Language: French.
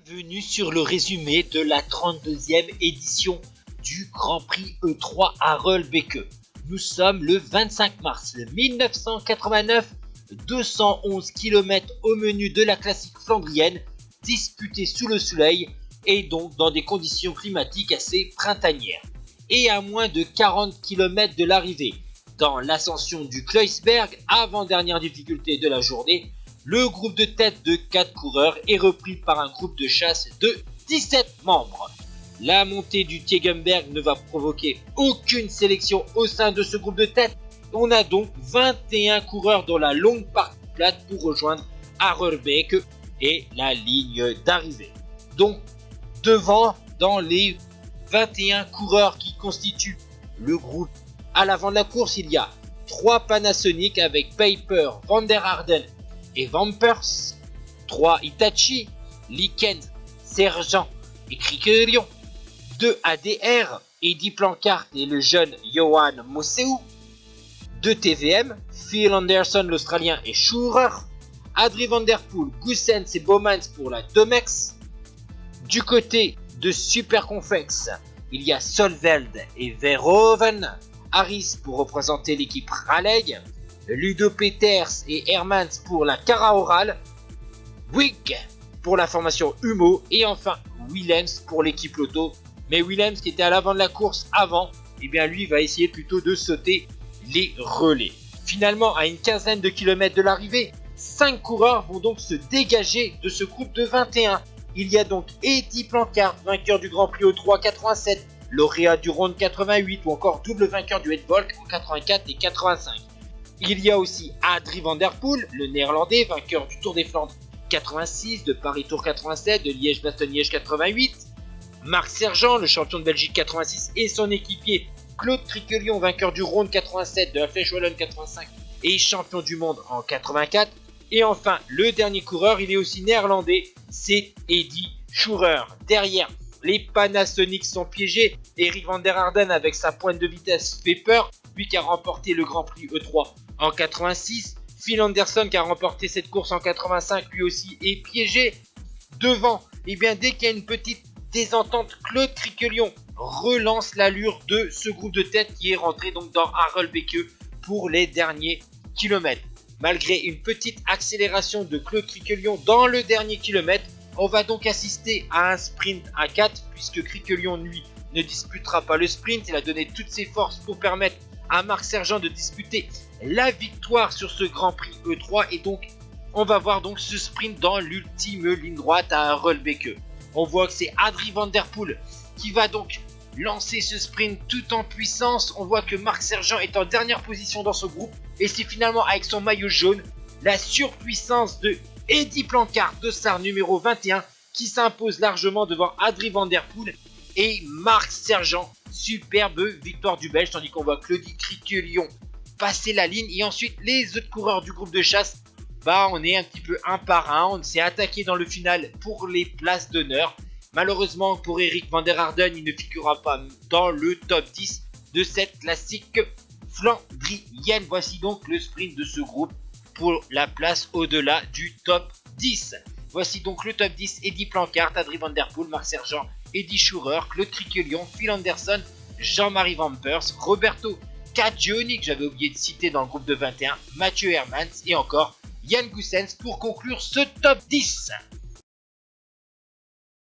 Bienvenue sur le résumé de la 32e édition du Grand Prix E3 à Roelbeke. Nous sommes le 25 mars 1989, 211 km au menu de la classique flandrienne, disputée sous le soleil et donc dans des conditions climatiques assez printanières. Et à moins de 40 km de l'arrivée, dans l'ascension du Kluisberg, avant-dernière difficulté de la journée, le groupe de tête de 4 coureurs est repris par un groupe de chasse de 17 membres. La montée du Tegenberg ne va provoquer aucune sélection au sein de ce groupe de tête. On a donc 21 coureurs dans la longue partie plate pour rejoindre Roelbeke et la ligne d'arrivée. Donc devant, dans les 21 coureurs qui constituent le groupe à l'avant de la course, il y a 3 Panasonic avec Peiper, Van der Harden et Vampers, 3 Hitachi, Likens, Sergent et Criquelion, 2 ADR, Eddy Planckaert et le jeune Johan Mosseu, 2 TVM, Phil Anderson l'Australien et Schurer, Adrie van der Poel, Goossens et Bowmans pour la Domex. Du côté de Superconfex, il y a Solveld et Verhoeven, Harris pour représenter l'équipe Raleigh, Ludo Peters et Hermans pour la Cara Oral, Wig pour la formation Humo et enfin Willems pour l'équipe Lotto. Mais Willems qui était à l'avant de la course avant, eh bien lui va essayer plutôt de sauter les relais. Finalement, à une quinzaine de kilomètres de l'arrivée, 5 coureurs vont donc se dégager de ce groupe de 21. Il y a donc Eddy Planckaert, vainqueur du Grand Prix E3 87, lauréat du Ronde 88 ou encore double vainqueur du Het Volk en 84 et 85. Il y a aussi Adrie van der Poel, le néerlandais, vainqueur du Tour des Flandres 86, de Paris Tour 87, de Liège-Bastogne-Liège 88. Marc Sergent, le champion de Belgique 86 et son équipier Claude Criquelion, vainqueur du Ronde 87, de la Flèche Wallonne 85 et champion du monde en 84. Et enfin, le dernier coureur, il est aussi néerlandais, c'est Eddy Schurer. Derrière, les Panasonic sont piégés. Eric van der Harden avec sa pointe de vitesse fait peur, lui qui a remporté le Grand Prix E3 en 86. Phil Anderson qui a remporté cette course en 85, lui aussi est piégé. Devant, et bien dès qu'il y a une petite désentente, Claude Criquelion relance l'allure de ce groupe de tête qui est rentré donc dans Roelbeke pour les derniers kilomètres. Malgré une petite accélération de Claude Criquelion dans le dernier kilomètre, on va donc assister à un sprint à 4 puisque Criquelion lui ne disputera pas le sprint. Il a donné toutes ses forces pour permettre à Marc Sergent de disputer la victoire sur ce Grand Prix E3 et donc on va voir donc ce sprint dans l'ultime ligne droite à Roelbeke. On voit que c'est Adrie van der Poel qui va donc lancer ce sprint tout en puissance. On voit que Marc Sergent est en dernière position dans ce groupe et c'est finalement avec son maillot jaune la surpuissance de Eddy Planckaert, dossard numéro 21, qui s'impose largement devant Adrie van der Poel et Marc Sergent. Superbe victoire du Belge, tandis qu'on voit Claudie Criquelion passer la ligne. Et ensuite, les autres coureurs du groupe de chasse, on est un petit peu un par un. On s'est attaqué dans le final pour les places d'honneur. Malheureusement, pour Eric van der Harden, il ne figurera pas dans le top 10 de cette classique flandrienne. Voici donc le sprint de ce groupe pour la place au-delà du top 10. Voici donc le top 10, Eddy Planckaert, Adrie van der Poel, Marc Sergent, Eddy Schurer, Claude Criquelion, Phil Anderson, Jean-Marie Vampers, Roberto Caggioni, que j'avais oublié de citer dans le groupe de 21, Mathieu Hermans et encore Jan Goossens pour conclure ce top 10.